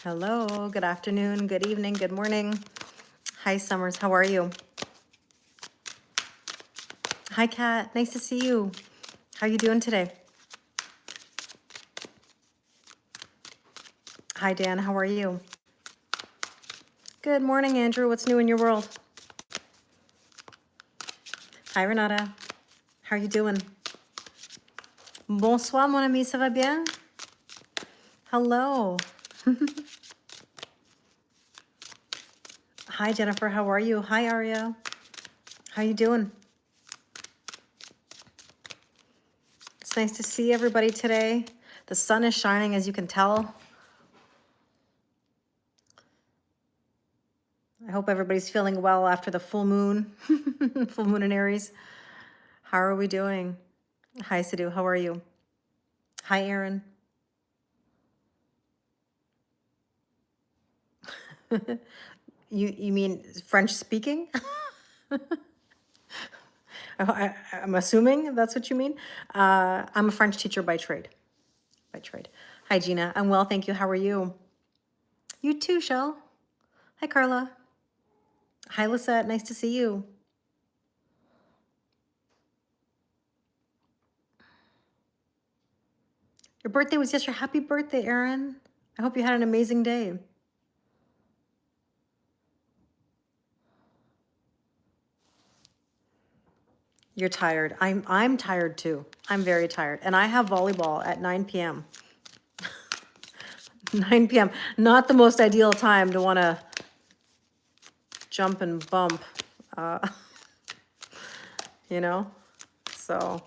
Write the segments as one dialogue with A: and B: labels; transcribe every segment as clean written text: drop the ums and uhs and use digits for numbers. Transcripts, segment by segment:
A: Hello, good afternoon, good evening, good morning. Hi, Summers, how are you? Hi, Kat, nice to see you. How are you doing today? Hi, Dan, how are you? Good morning, Andrew, what's new in your world? Hi, Renata, how are you doing? Bonsoir, mon ami, ça va bien? Hello. Hi, Jennifer, how are you? Hi, Aria, how you doing? It's nice to see everybody today. The sun is shining, as you can tell. I hope everybody's feeling well after the full moon, full moon in Aries. How are we doing? Hi, Sidhu, how are you? Hi, Aaron. You mean French speaking? I'm assuming that's what you mean. I'm a French teacher by trade. By trade. Hi, Gina. I'm well, thank you. How are you? You too, Shell. Hi, Carla. Hi, Lisette. Nice to see you. Your birthday was yesterday. Happy birthday, Aaron. I hope you had an amazing day. You're tired. I'm tired too. I'm very tired. And I have volleyball at 9 p.m. 9 p.m. Not the most ideal time to want to jump and bump, uh, you know? So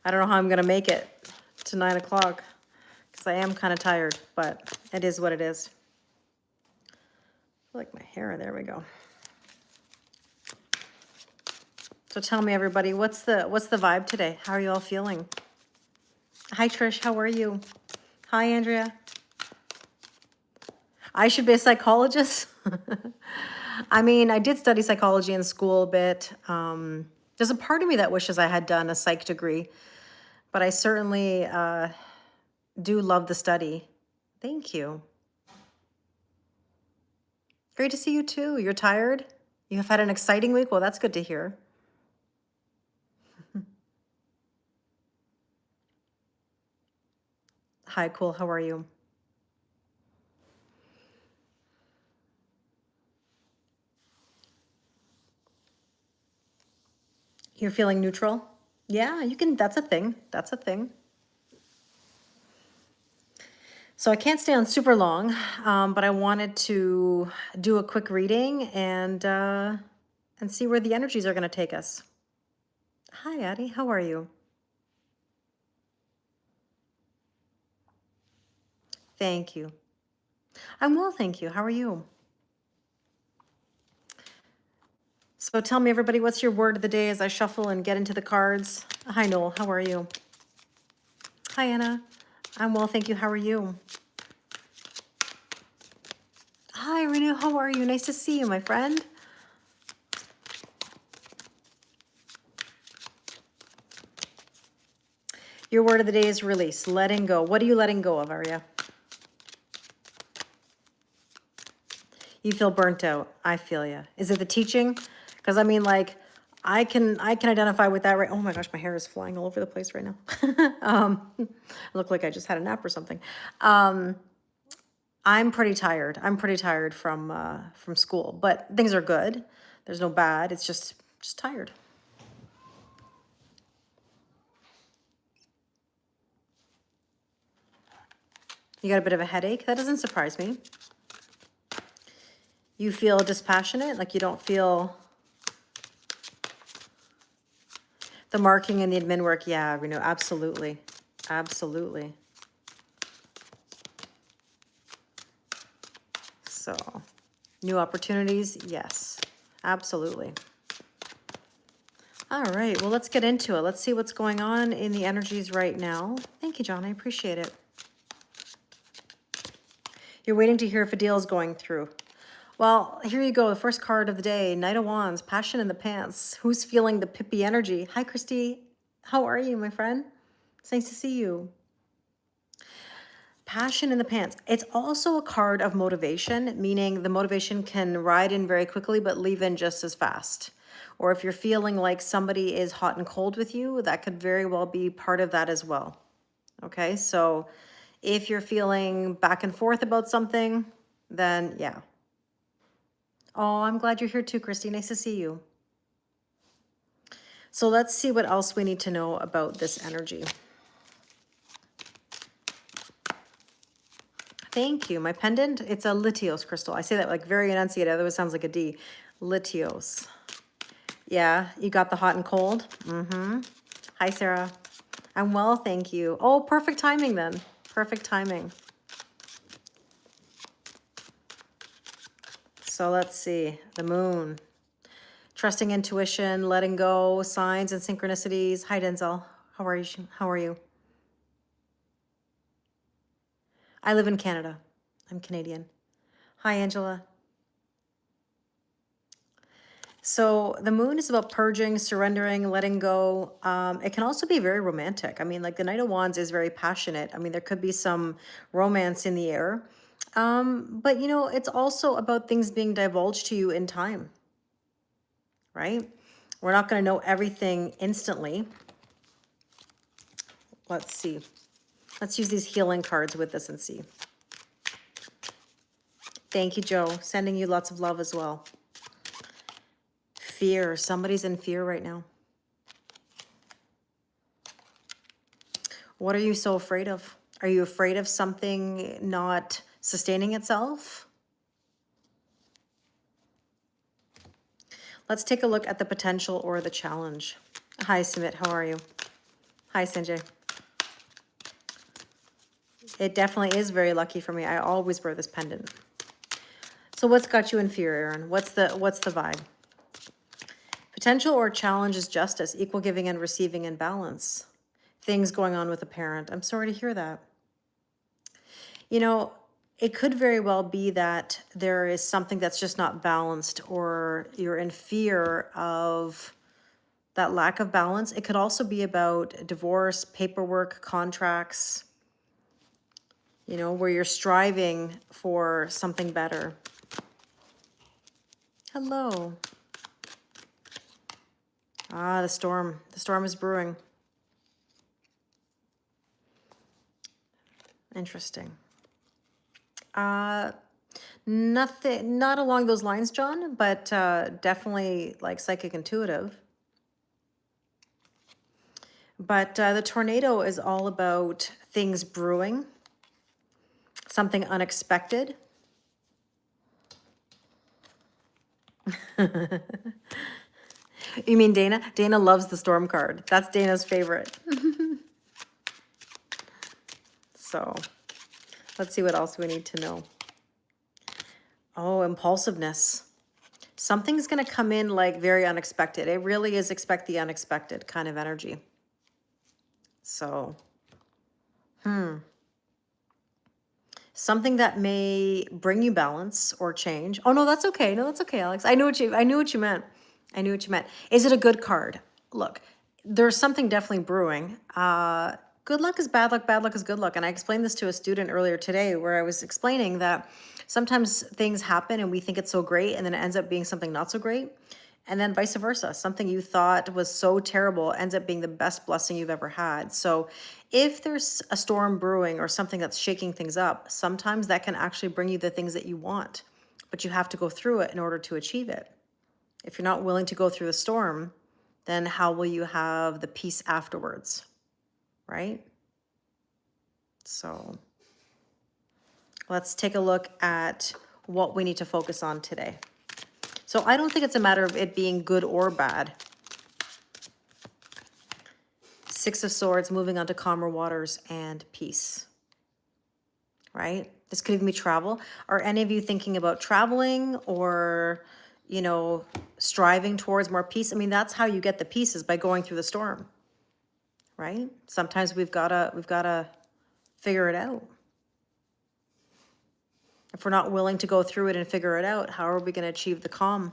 A: I don't know how I'm going to make it to 9 o'clock because I am kind of tired, but it is what it is. I like my hair. There we go. So tell me, everybody, what's the vibe today? How are you all feeling? Hi, Trish. How are you? Hi, Andrea. I should be a psychologist. I mean, I did study psychology in school a bit. There's a part of me that wishes I had done a psych degree, but I certainly do love the study. Thank you. Great to see you too. You're tired? You have had an exciting week? Well, that's good to hear. Hi, cool. How are you? You're feeling neutral? Yeah, you can. That's a thing. That's a thing. So I can't stay on super long, but I wanted to do a quick reading and see where the energies are going to take us. Hi, Addie. How are you? Thank you. I'm well, thank you. How are you? So tell me, everybody, what's your word of the day as I shuffle and get into the cards? Hi, Noel. How are you? Hi, Anna. I'm well, thank you. How are you? Hi, Renu. How are you? Nice to see you, my friend. Your word of the day is release, letting go. What are you letting go of, Arya? You feel burnt out. I feel you. Is it the teaching? Because I mean, like, I can identify with that, right? Oh my gosh, my hair is flying all over the place right now. I look like I just had a nap or something. I'm pretty tired. I'm pretty tired from school, but things are good. There's no bad. It's just tired. You got a bit of a headache? That doesn't surprise me. You feel dispassionate, like you don't feel the marking and the admin work. Yeah, we know, absolutely. Absolutely. So, new opportunities, yes, absolutely. All right, well, let's get into it. Let's see what's going on in the energies right now. Thank you, John, I appreciate it. You're waiting to hear if a deal is going through. Well, here you go, the first card of the day, Knight of Wands, passion in the pants. Who's feeling the pippy energy? Hi, Christy. How are you, my friend? It's nice to see you. Passion in the pants. It's also a card of motivation, meaning the motivation can ride in very quickly, but leave in just as fast. Or if you're feeling like somebody is hot and cold with you, that could very well be part of that as well. Okay, so if you're feeling back and forth about something, then yeah. Oh, I'm glad you're here too, Christy. Nice to see you. So let's see what else we need to know about this energy. Thank you. My pendant, it's a Litios crystal. I say that like very enunciated, otherwise it sounds like a D. Litios. Yeah, you got the hot and cold? Mm-hmm. Hi, Sarah. I'm well, thank you. Oh, perfect timing then. Perfect timing. So let's see. The moon. Trusting intuition, letting go, signs and synchronicities. Hi, Denzel. How are you? How are you? I live in Canada. I'm Canadian. Hi, Angela. So the moon is about purging, surrendering, letting go. It can also be very romantic. I mean, like the Knight of Wands is very passionate. I mean, there could be some romance in the air. But you know, it's also about things being divulged to you in time, right? We're not going to know everything instantly. Let's see. Let's use these healing cards with this and see. Thank you, Joe. Sending you lots of love as well. Fear. Somebody's in fear right now. What are you so afraid of? Are you afraid of something not sustaining itself? Let's take a look at the potential or the challenge. Hi, Sumit. How are you? Hi, Sanjay. It definitely is very lucky for me. I always wear this pendant. So what's got you in fear, Aaron? What's the vibe? Potential or challenge is justice, equal giving and receiving and balance. Things going on with a parent. I'm sorry to hear that. You know, it could very well be that there is something that's just not balanced, or you're in fear of that lack of balance. It could also be about divorce, paperwork, contracts, you know, where you're striving for something better. Hello. Ah, the storm. The storm is brewing. Interesting. Nothing, not along those lines, John, but definitely like psychic intuitive. But the tornado is all about things brewing, something unexpected. You mean Dana? Dana loves the storm card. That's Dana's favorite. So let's see what else we need to know. Oh, impulsiveness. Something's going to come in like very unexpected. It really is expect the unexpected kind of energy. So, something that may bring you balance or change. Oh no, that's okay. No, that's okay, Alex. I knew what you meant. I knew what you meant. Is it a good card? Look, there's something definitely brewing. Good luck is bad luck, bad luck is good luck. And I explained this to a student earlier today, where I was explaining that sometimes things happen and we think it's so great, and then it ends up being something not so great. And then vice versa. Something you thought was so terrible ends up being the best blessing you've ever had. So if there's a storm brewing or something that's shaking things up, sometimes that can actually bring you the things that you want, but you have to go through it in order to achieve it. If you're not willing to go through the storm, then how will you have the peace afterwards, right? So let's take a look at what we need to focus on today. So I don't think it's a matter of it being good or bad. Six of Swords, moving on to calmer waters and peace, right? This could even be travel. Are any of you thinking about traveling or, you know, striving towards more peace? I mean, that's how you get the peace, is by going through the storm, right? Sometimes we've gotta figure it out. If we're not willing to go through it and figure it out, how are we going to achieve the calm?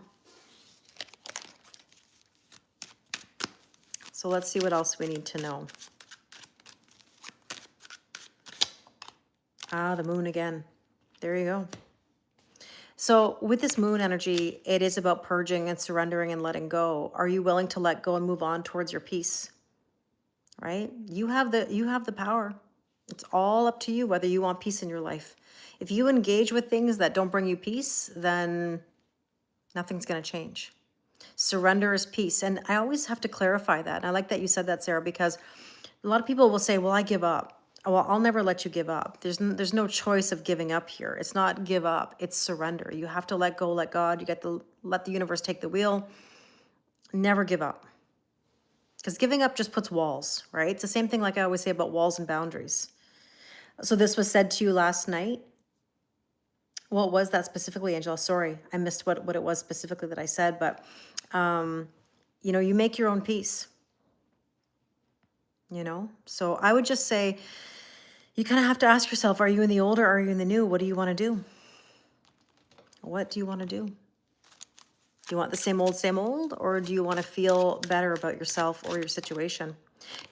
A: So let's see what else we need to know. Ah, the moon again. There you go. So with this moon energy, it is about purging and surrendering and letting go. Are you willing to let go and move on towards your peace? Right? You have the power. It's all up to you whether you want peace in your life. If you engage with things that don't bring you peace, then nothing's going to change. Surrender is peace. And I always have to clarify that. And I like that you said that, Sarah, because a lot of people will say, well, I give up. Well, I'll never let you give up. There's no choice of giving up here. It's not give up, it's surrender. You have to let go, let God. You get to let the universe take the wheel. Never give up. Because giving up just puts walls, right? It's the same thing like I always say about walls and boundaries. So this was said to you last night. What was that specifically, Angela? Sorry, I missed what it was specifically that I said, but you make your own peace. So I would just say you kind of have to ask yourself, are you in the old or are you in the new? What do you want to do? What do you want to do? Do you want the same old, or do you want to feel better about yourself or your situation?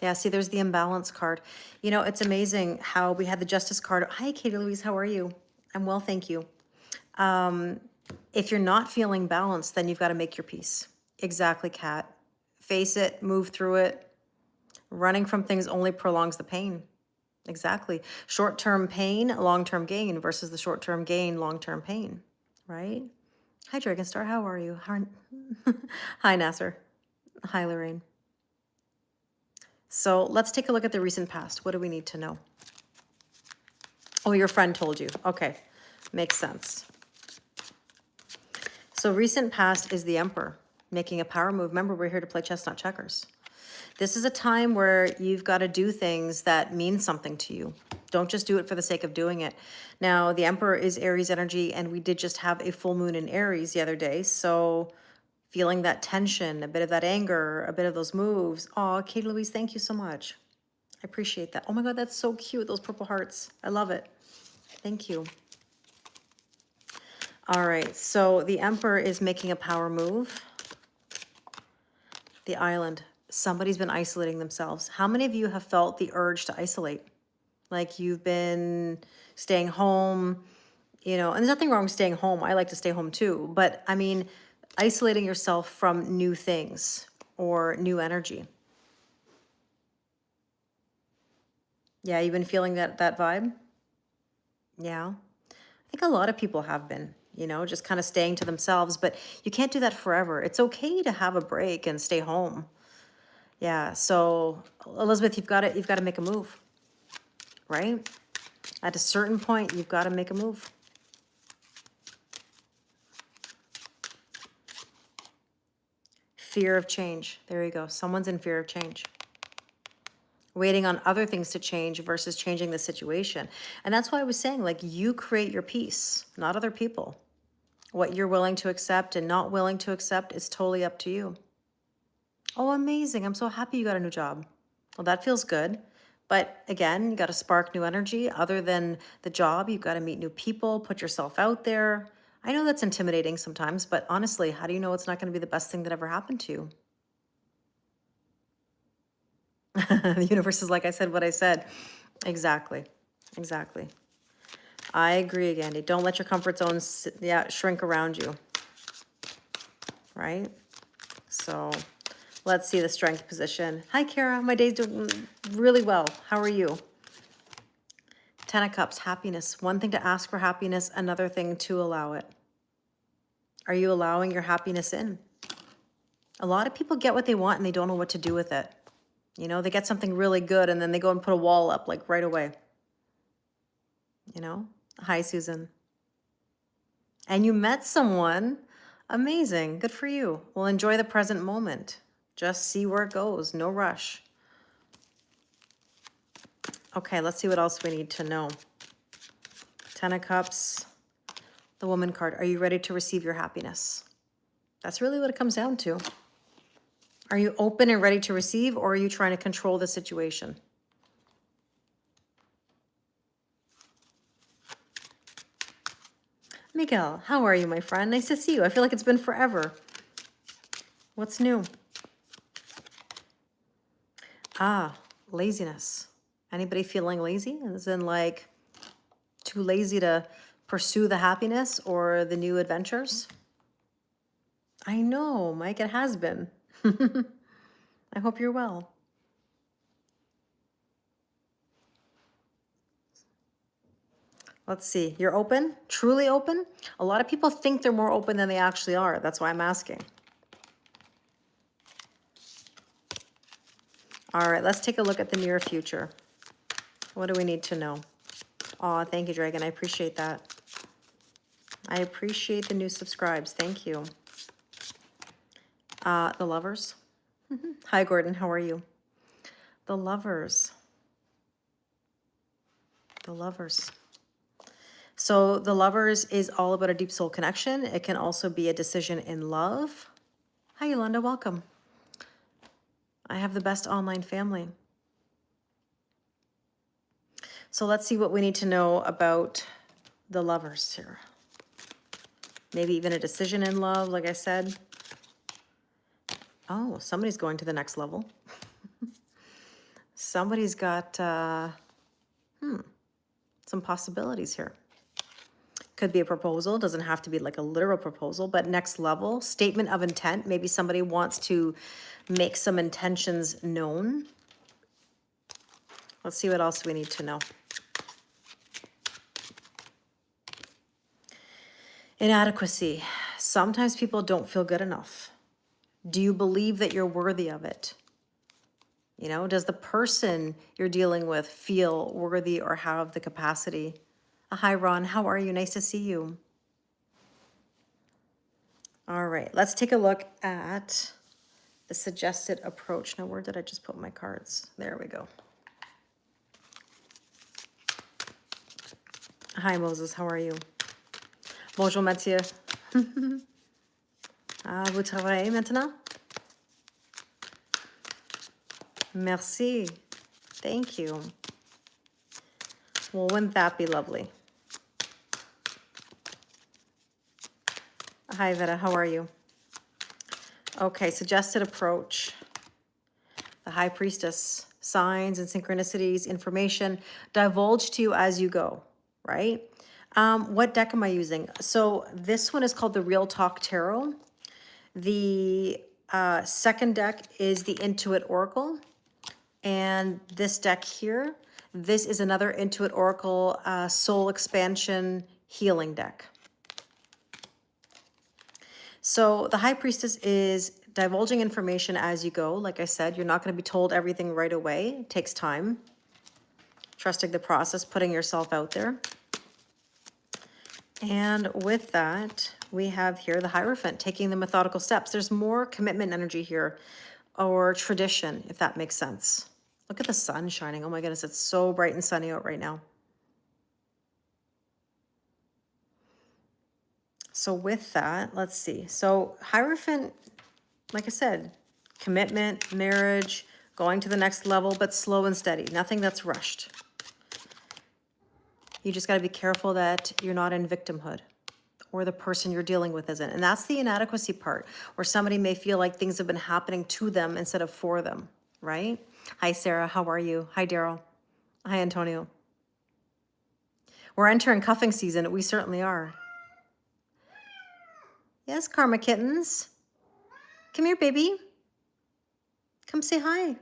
A: Yeah, see, there's the imbalance card. It's amazing how we had the justice card. Hi, Katie Louise, how are you? I'm well, thank you. If you're not feeling balanced, then you've got to make your peace. Exactly, Kat. Face it, move through it. Running from things only prolongs the pain. Exactly. Short-term pain, long-term gain versus the short-term gain, long-term pain, right? Hi, Dragonstar. How are you? Hi, Nasser. Hi, Lorraine. So let's take a look at the recent past. What do we need to know? Oh, your friend told you. Okay. Makes sense. So recent past is the Emperor making a power move. Remember, we're here to play chess, not checkers. This is a time where you've got to do things that mean something to you. Don't just do it for the sake of doing it. Now, the Emperor is Aries energy, and we did just have a full moon in Aries the other day. So feeling that tension, a bit of that anger, a bit of those moves. Oh, Kate Louise, thank you so much. I appreciate that. Oh my God, that's so cute, those purple hearts. I love it. Thank you. All right, so the Emperor is making a power move. The Island. Somebody's been isolating themselves. How many of you have felt the urge to isolate? Like you've been staying home, and there's nothing wrong with staying home. I like to stay home too. But I mean, isolating yourself from new things or new energy. Yeah, you've been feeling that vibe? Yeah. I think a lot of people have been, just kind of staying to themselves, but you can't do that forever. It's okay to have a break and stay home. Yeah, so Elizabeth, you've got to make a move, right? At a certain point, you've got to make a move. Fear of change. There you go. Someone's in fear of change. Waiting on other things to change versus changing the situation. And that's why I was saying, like, you create your peace, not other people. What you're willing to accept and not willing to accept is totally up to you. Oh, amazing. I'm so happy you got a new job. Well, that feels good. But again, you got to spark new energy. Other than the job, you've got to meet new people, put yourself out there. I know that's intimidating sometimes, but honestly, how do you know it's not going to be the best thing that ever happened to you? The universe is like I said what I said. Exactly. Exactly. I agree, Gandhi. Don't let your comfort zone shrink around you. Right? So let's see the strength position. Hi, Kara. My day's doing really well. How are you? 10 of Cups, happiness. One thing to ask for happiness, another thing to allow it. Are you allowing your happiness in? A lot of people get what they want and they don't know what to do with it. They get something really good and then they go and put a wall up like right away. Hi, Susan. And you met someone. Amazing. Good for you. Well, enjoy the present moment. Just see where it goes. No rush. Okay, let's see what else we need to know. 10 of Cups, the Woman card. Are you ready to receive your happiness? That's really what it comes down to. Are you open and ready to receive, or are you trying to control the situation? Miguel, how are you, my friend? Nice to see you. I feel like it's been forever. What's new? Ah, laziness. Anybody feeling lazy? As in like, too lazy to pursue the happiness or the new adventures? I know, Mike, it has been. I hope you're well. Let's see, you're open? Truly open? A lot of people think they're more open than they actually are. That's why I'm asking. All right, let's take a look at the near future. What do we need to know? Oh, thank you, Dragon. I appreciate that. I appreciate the new subscribes. Thank you. The lovers. Hi, Gordon. How are you? The lovers. The lovers. So the lovers is all about a deep soul connection. It can also be a decision in love. Hi, Yolanda. Welcome. I have the best online family. So let's see what we need to know about the lovers here. Maybe even a decision in love, like I said. Oh, somebody's going to the next level. Somebody's got some possibilities here. Could be a proposal, doesn't have to be like a literal proposal, but next level, statement of intent. Maybe somebody wants to make some intentions known. Let's see what else we need to know. Inadequacy. Sometimes people don't feel good enough. Do you believe that you're worthy of it? You know, does the person you're dealing with feel worthy or have the capacity? Hi, Ron. How are you? Nice to see you. All right, let's take a look at the suggested approach. Now, where did I just put my cards? There we go. Hi, Moses. How are you? Bonjour, Mathieu. Vous travaillez maintenant? Merci. Thank you. Well, wouldn't that be lovely? Hi, Veta. How are you? Okay, suggested approach. The High Priestess. Signs and synchronicities, information. Divulge to you as you go, right? What deck am I using? So this one is called the Real Talk Tarot. The second deck is the Intuit Oracle. And this deck here, this is another Intuit Oracle Soul Expansion Healing deck. So the High Priestess is divulging information as you go. Like I said, you're not going to be told everything right away. It takes time. Trusting the process, putting yourself out there. And with that, we have here the Hierophant, taking the methodical steps. There's more commitment energy here, or tradition, if that makes sense. Look at the sun shining. Oh my goodness, it's so bright and sunny out right now. So with that, let's see. So Hierophant, like I said, commitment, marriage, going to the next level, but slow and steady. Nothing that's rushed. You just got to be careful that you're not in victimhood, or the person you're dealing with isn't. And that's the inadequacy part, where somebody may feel like things have been happening to them instead of for them, right? Hi, Sarah. How are you? Hi, Daryl. Hi, Antonio. We're entering cuffing season. We certainly are. Yes, Karma Kittens. Come here, baby. Come say hi.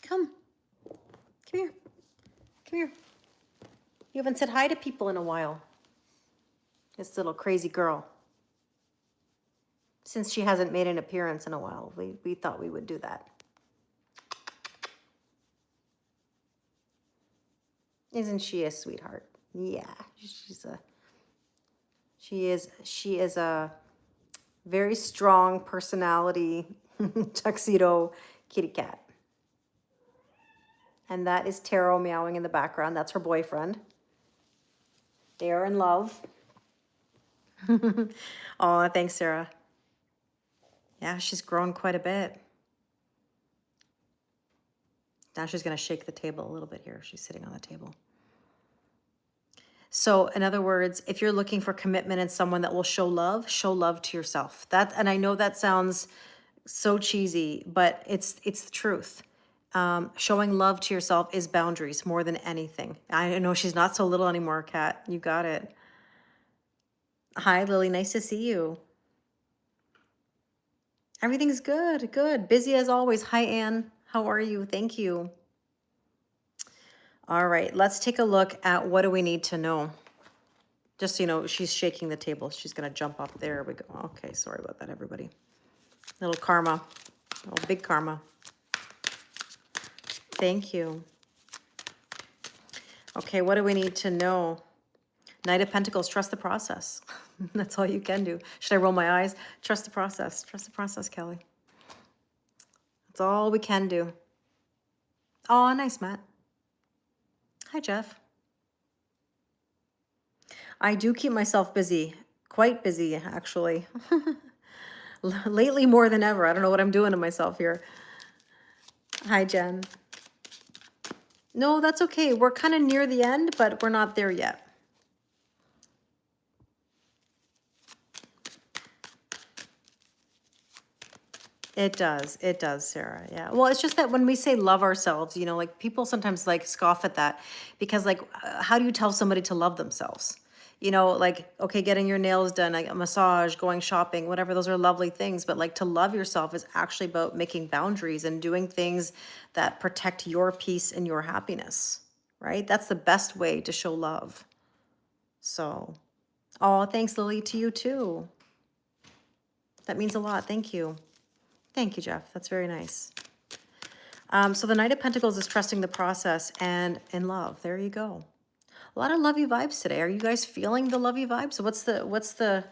A: Come. Come here. Come here. You haven't said hi to people in a while. This little crazy girl. Since she hasn't made an appearance in a while, we thought we would do that. Isn't she a sweetheart? Yeah, she is a very strong personality tuxedo kitty cat. And that is Taro meowing in the background. That's her boyfriend. They are in love. Oh, thanks, Sarah. Yeah, she's grown quite a bit. Now she's going to shake the table a little bit here. She's sitting on the table. So in other words, if you're looking for commitment in someone that will show love to yourself. And I know that sounds so cheesy, but it's the truth. Showing love to yourself is boundaries more than anything. I know she's not so little anymore, Kat. You got it. Hi, Lily. Nice to see you. Everything's good. Good. Busy as always. Hi, Anne. How are you? Thank you. All right. Let's take a look at what do we need to know. Just so you know, she's shaking the table. She's going to jump up. There we go. Okay. Sorry about that, everybody. Little karma. Oh, big karma. Thank you. Okay. What do we need to know? Knight of Pentacles, trust the process. That's all you can do. Should I roll my eyes? Trust the process. Trust the process, Kelly. That's all we can do. Oh, nice, Matt. Hi, Jeff. I do keep myself busy. Quite busy, actually. Lately more than ever. I don't know what I'm doing to myself here. Hi, Jen. No, that's okay. We're kind of near the end, but we're not there yet. It does, Sarah. Yeah. Well, it's just that when we say love ourselves, you know, like people sometimes like scoff at that because like, how do you tell somebody to love themselves? You know, like, okay, getting your nails done, like a massage, going shopping, whatever, those are lovely things. But like to love yourself is actually about making boundaries and doing things that protect your peace and your happiness, right? That's the best way to show love. So, oh, thanks, Lily, to you too. That means a lot. Thank you. Thank you, Jeff. That's very nice. So the Knight of Pentacles is trusting the process and in love. There you go. A lot of lovey vibes today. Are you guys feeling the lovey vibes? So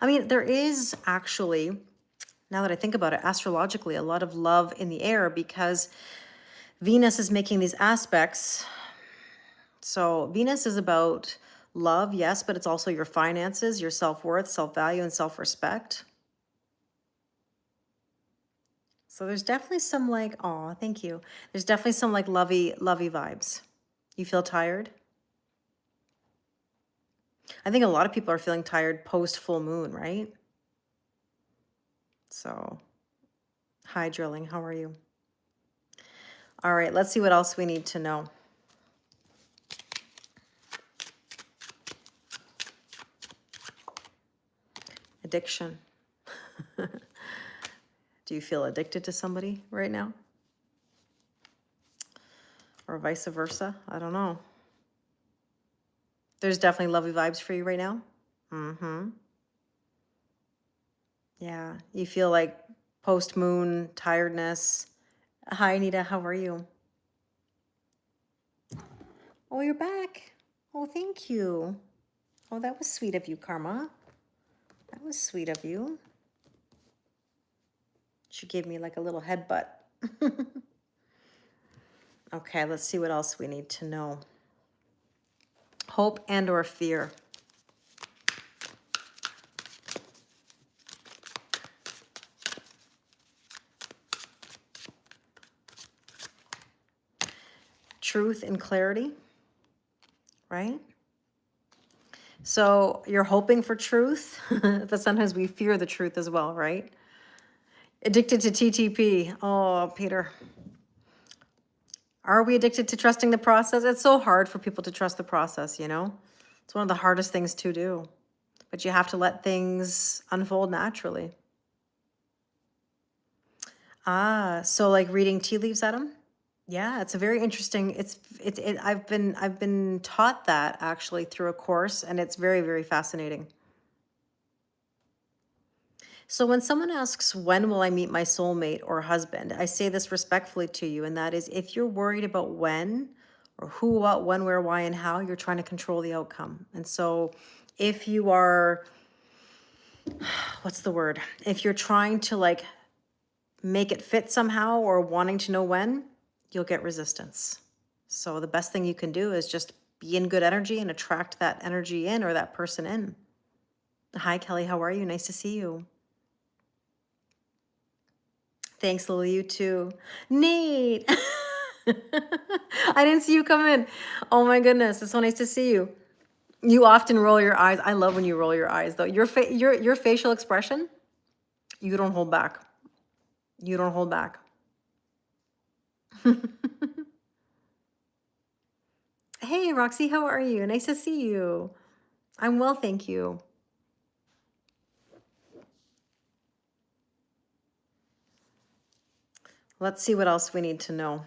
A: I mean, there is actually, now that I think about it, astrologically, a lot of love in the air because Venus is making these aspects. So Venus is about love, yes, but it's also your finances, your self-worth, self-value, and self-respect. So there's definitely some like, aw, thank you. There's definitely some like lovey vibes. You feel tired? I think a lot of people are feeling tired post full moon, right? So, hi, Drilling. How are you? All right, let's see what else we need to know. Addiction. Do you feel addicted to somebody right now? Or vice versa? I don't know. There's definitely lovely vibes for you right now. Mm-hmm. Yeah, you feel like post-moon tiredness. Hi, Anita. How are you? Oh, you're back. Oh, thank you. Oh, that was sweet of you, Karma. That was sweet of you. She gave me like a little headbutt. Okay, let's see what else we need to know. Hope and or fear. Truth and clarity, right? So you're hoping for truth, but sometimes we fear the truth as well, right? Addicted to TTP. Oh, Peter. Are we addicted to trusting the process? It's so hard for people to trust the process, you know? It's one of the hardest things to do. But you have to let things unfold naturally. Ah, so like reading tea leaves, Adam? Yeah, it's a very interesting, I've been taught that actually through a course, and it's very, very fascinating. So when someone asks, when will I meet my soulmate or husband? I say this respectfully to you, and that is if you're worried about when or who, what, when, where, why, and how, you're trying to control the outcome. And so if you are, what's the word? If you're trying to like make it fit somehow or wanting to know when, you'll get resistance. So the best thing you can do is just be in good energy and attract that energy in or that person in. Hi, Kelly. How are you? Nice to see you. Thanks, Lily. You too. Nate. I didn't see you come in. Oh my goodness. It's so nice to see you. You often roll your eyes. I love when you roll your eyes though. Your facial expression, you don't hold back. You don't hold back. Hey, Roxy, how are you? Nice to see you. I'm well, thank you. Let's see what else we need to know.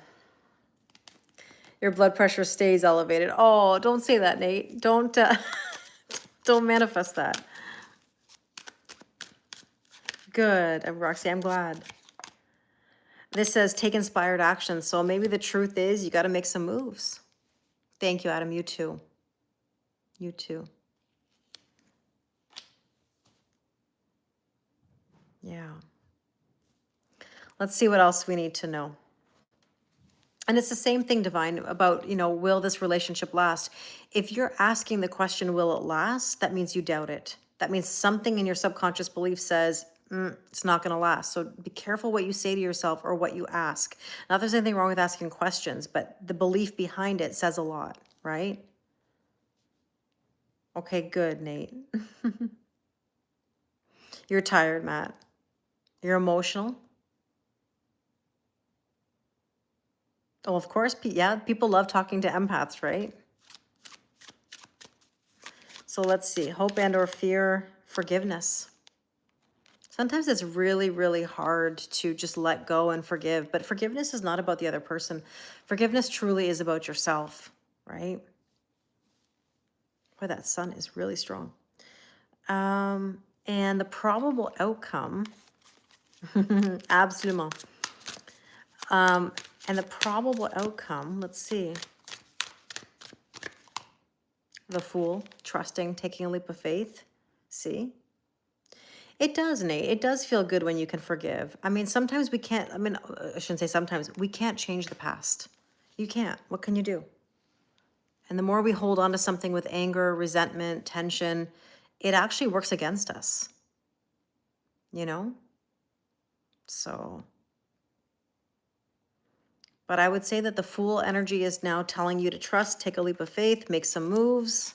A: Your blood pressure stays elevated. Oh, don't say that, Nate. Don't don't manifest that. Good, Roxy, I'm glad. This says take inspired action. So maybe the truth is you got to make some moves. Thank you, Adam. You too. You too. Yeah. Let's see what else we need to know. And it's the same thing, Divine, about, will this relationship last? If you're asking the question, will it last? That means you doubt it. That means something in your subconscious belief says, it's not going to last. So be careful what you say to yourself or what you ask. Not that there's anything wrong with asking questions, but the belief behind it says a lot, right? Okay, good, Nate. You're tired, Matt. You're emotional. Oh, of course. Yeah, people love talking to empaths, right? So let's see. Hope and or fear, forgiveness. Sometimes it's really, really hard to just let go and forgive, but forgiveness is not about the other person. Forgiveness truly is about yourself, right? Boy, that sun is really strong. And the probable outcome, absolument. And the probable outcome, let's see. The Fool, trusting, taking a leap of faith. See? It does, Nate. It does feel good when you can forgive. I mean, sometimes we can't, I shouldn't say sometimes, we can't change the past. You can't. What can you do? And the more we hold on to something with anger, resentment, tension, it actually works against us, you know? So, but I would say that the Fool energy is now telling you to trust, take a leap of faith, make some moves.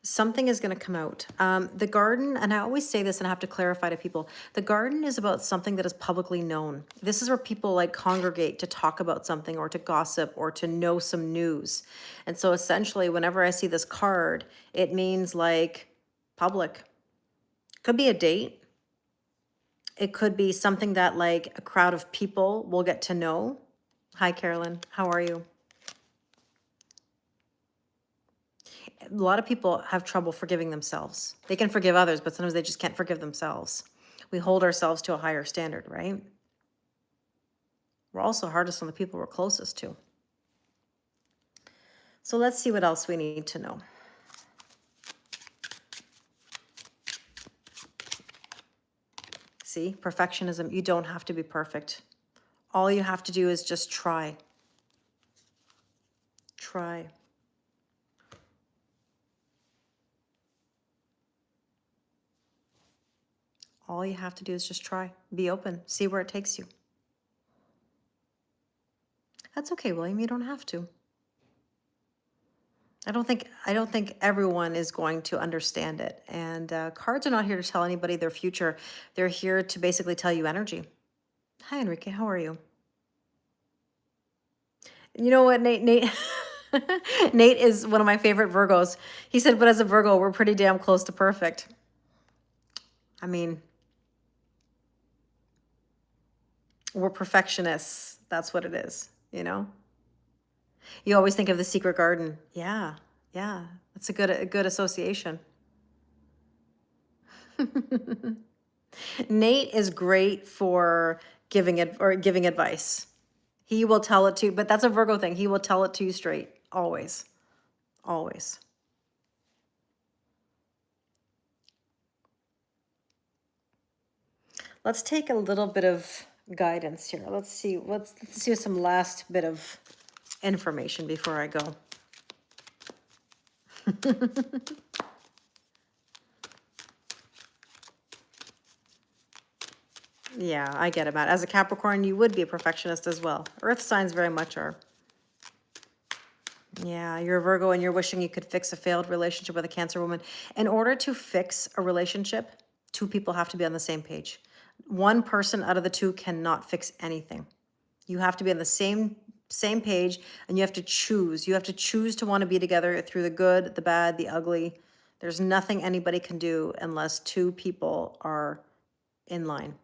A: Something is going to come out. The garden, and I always say this and I have to clarify to people, the garden is about something that is publicly known. This is where people like congregate to talk about something or to gossip or to know some news. And so essentially, whenever I see this card, it means like public. Could be a date. It could be something that like a crowd of people will get to know. Hi, Carolyn. How are you? A lot of people have trouble forgiving themselves. They can forgive others, but sometimes they just can't forgive themselves. We hold ourselves to a higher standard, right? We're also hardest on the people we're closest to. So let's see what else we need to know. See, perfectionism, you don't have to be perfect. All you have to do is just try. Try. All you have to do is just try. Be open. See where it takes you. That's okay, William. You don't have to. I don't think everyone is going to understand it. And cards are not here to tell anybody their future. They're here to basically tell you energy. Hi, Enrique. How are you? You know what, Nate? Nate is one of my favorite Virgos. He said, but as a Virgo, we're pretty damn close to perfect. I mean, we're perfectionists. That's what it is, you know? You always think of the secret garden. Yeah, yeah. That's a good association. Nate is great for giving advice. He will tell it to you, but that's a Virgo thing. He will tell it to you straight, always, always. Let's take a little bit of guidance here. Let's see some last bit of information before I go. Yeah, I get it, Matt. As a Capricorn, you would be a perfectionist as well. Earth signs very much are. Yeah, you're a Virgo and you're wishing you could fix a failed relationship with a Cancer woman. In order to fix a relationship, two people have to be on the same page. One person out of the two cannot fix anything. You have to be on the same page, and you have to choose. You have to choose to want to be together through the good, the bad, the ugly. There's nothing anybody can do unless two people are in line.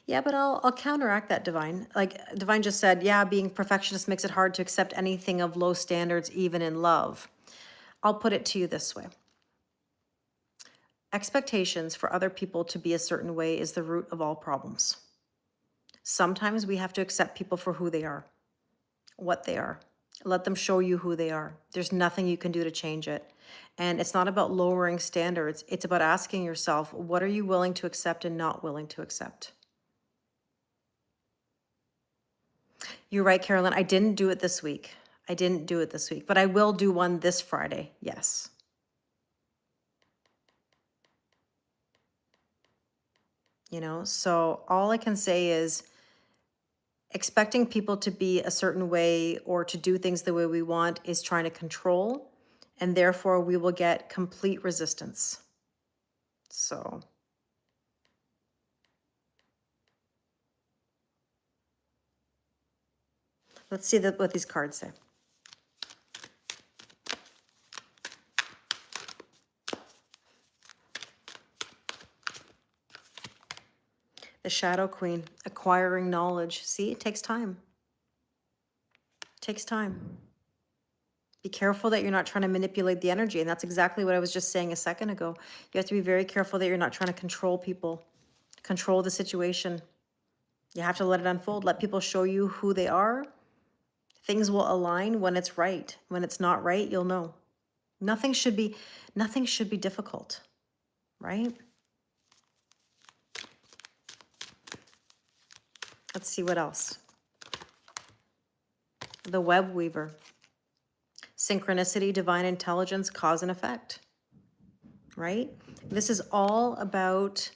A: Yeah, but I'll counteract that, Divine. Like Divine just said, yeah, being perfectionist makes it hard to accept anything of low standards, even in love. I'll put it to you this way. Expectations for other people to be a certain way is the root of all problems. Sometimes we have to accept people for who they are, what they are. Let them show you who they are. There's nothing you can do to change it. And it's not about lowering standards. It's about asking yourself, what are you willing to accept and not willing to accept? You're right, Carolyn. I didn't do it this week. But I will do one this Friday. Yes. You know, so all I can say is expecting people to be a certain way or to do things the way we want is trying to control, and therefore we will get complete resistance. So let's see what these cards say. The Shadow Queen, acquiring knowledge. See, it takes time. It takes time. Be careful that you're not trying to manipulate the energy. And that's exactly what I was just saying a second ago. You have to be very careful that you're not trying to control people, control the situation. You have to let it unfold. Let people show you who they are. Things will align when it's right. When it's not right, you'll know. Nothing should be difficult, right? Let's see what else. The Web Weaver. Synchronicity, divine intelligence, cause and effect, right? This is all about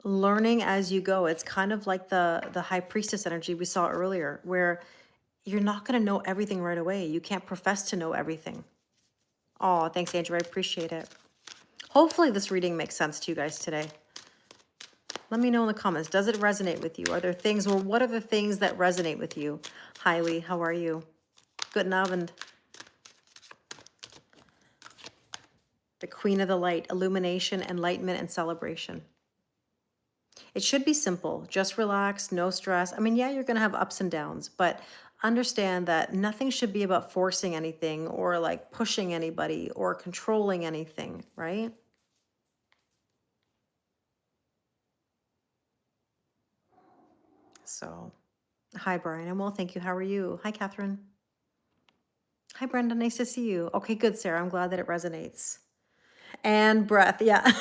A: learning as you go. It's kind of like the High Priestess energy we saw earlier, where you're not going to know everything right away. You can't profess to know everything. Oh, thanks, Andrew. I appreciate it. Hopefully this reading makes sense to you guys today. Let me know in the comments. Does it resonate with you? Are there things, or what are the things that resonate with you? Hi, Lee. How are you? Guten Abend. The Queen of the Light, illumination, enlightenment, and celebration. It should be simple. Just relax, no stress. I mean, yeah, you're going to have ups and downs, but understand that nothing should be about forcing anything or like pushing anybody or controlling anything, right? So, hi, Brian. I'm well, thank you. How are you? Hi, Catherine. Hi, Brenda. Nice to see you. Okay, good, Sarah. I'm glad that it resonates. And breath. Yeah.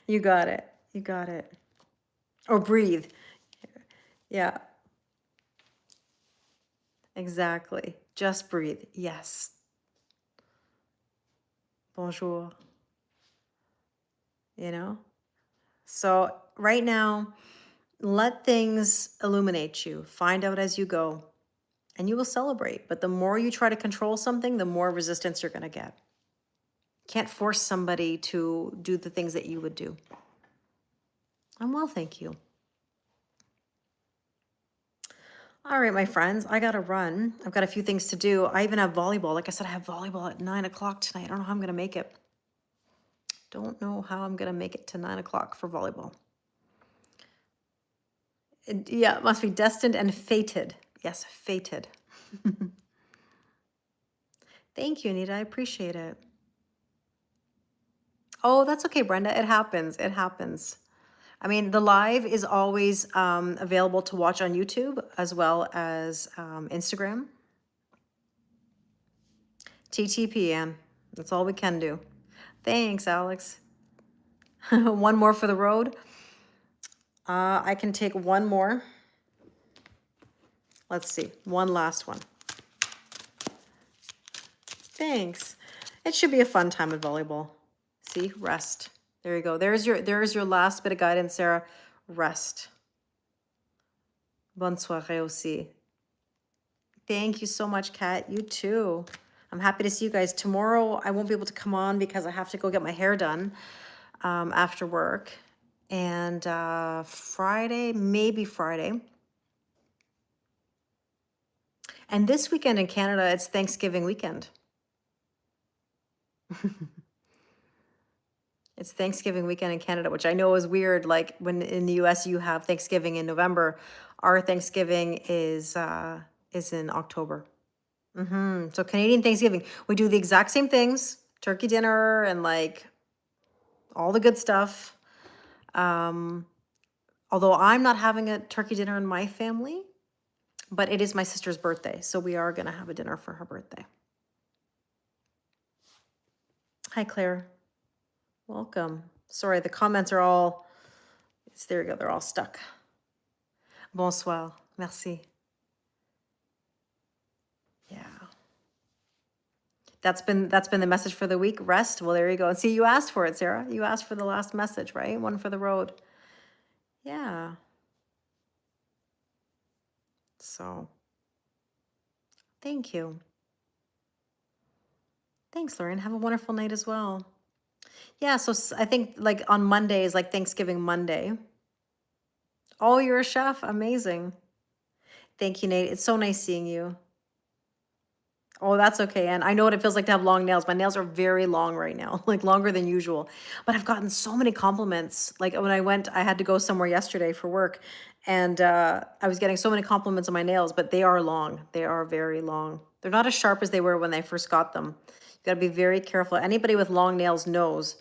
A: You got it. You got it. Or breathe. Yeah, exactly. Just breathe. Yes. Bonjour. You know? So right now, let things illuminate you. Find out as you go, and you will celebrate. But the more you try to control something, the more resistance you're going to get. Can't force somebody to do the things that you would do. I'm well, thank you. All right, my friends, I got to run. I've got a few things to do. I even have volleyball. Like I said, I have volleyball at 9 o'clock tonight. I don't know how I'm going to make it. Don't know how I'm going to make it to 9 o'clock for volleyball. Yeah, it must be destined and fated. Yes, fated. Thank you, Anita. I appreciate it. Oh, that's okay, Brenda. It happens. It happens. I mean, the live is always available to watch on YouTube as well as Instagram. TTPN. That's all we can do. Thanks, Alex. One more for the road. I can take one more. Let's see. One last one. Thanks. It should be a fun time at volleyball. See, rest. There you go. There's your last bit of guidance, Sarah. rest. Bonne soirée aussi. Thank you so much, Kat. You too. I'm happy to see you guys. Tomorrow, I won't be able to come on because I have to go get my hair done after work. And Friday, maybe Friday. And this weekend in Canada, it's Thanksgiving weekend. It's Thanksgiving weekend in Canada, which I know is weird. Like when in the US you have Thanksgiving in November, our Thanksgiving is in October. So Canadian Thanksgiving, we do the exact same things, turkey dinner and like all the good stuff. Although I'm not having a turkey dinner in my family, but it is my sister's birthday, so we are gonna have a dinner for her birthday. Hi, Claire. Welcome. Sorry, the comments are all, there we go, they're all stuck. Bonsoir. Merci. Yeah. That's been the message for the week. Rest. Well, there you go. And see, you asked for it, Sarah. You asked for the last message, right? One for the road. Yeah. So, thank you. Thanks, Lorraine. Have a wonderful night as well. Yeah, so I think like on Monday is like Thanksgiving Monday. Oh, you're a chef. Amazing. Thank you, Nate. It's so nice seeing you. Oh, that's okay. And I know what it feels like to have long nails. My nails are very long right now, like longer than usual. But I've gotten so many compliments. Like when I had to go somewhere yesterday for work, and I was getting so many compliments on my nails, but they are long. They are very long. They're not as sharp as they were when I first got them. You got to be very careful. Anybody with long nails knows,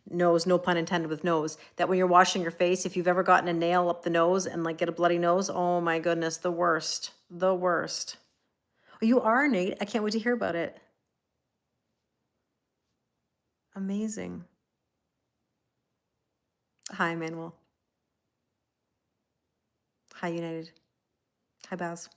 A: no pun intended with nose, that when you're washing your face, if you've ever gotten a nail up the nose and like get a bloody nose, oh my goodness, the worst, the worst. Oh, you are, Nate. I can't wait to hear about it. Amazing. Hi, Manuel. Hi, United. Hi, Baz.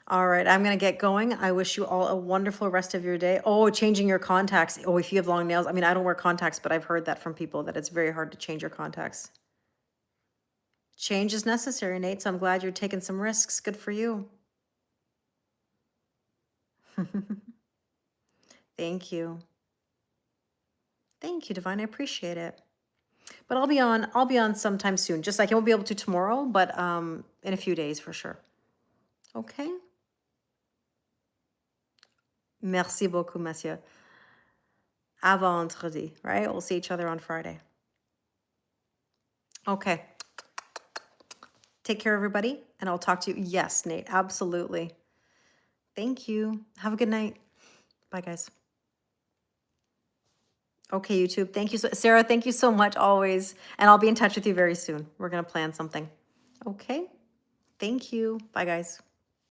A: All right, I'm going to get going. I wish you all a wonderful rest of your day. Oh, changing your contacts. Oh, if you have long nails. I mean, I don't wear contacts, but I've heard that from people that it's very hard to change your contacts. Change is necessary, Nate, so I'm glad you're taking some risks. Good for you. Thank you. Thank you, Divine. I appreciate it. But I'll be on sometime soon. Just like I won't be able to tomorrow, but in a few days for sure. Okay. Merci beaucoup, monsieur. À vendredi, right? We'll see each other on Friday. Okay. Take care, everybody, and I'll talk to you. Yes, Nate, absolutely. Thank you. Have a good night. Bye, guys. Okay, YouTube. Thank you, Sarah. Thank you so much always. And I'll be in touch with you very soon. We're going to plan something. Okay. Thank you. Bye, guys.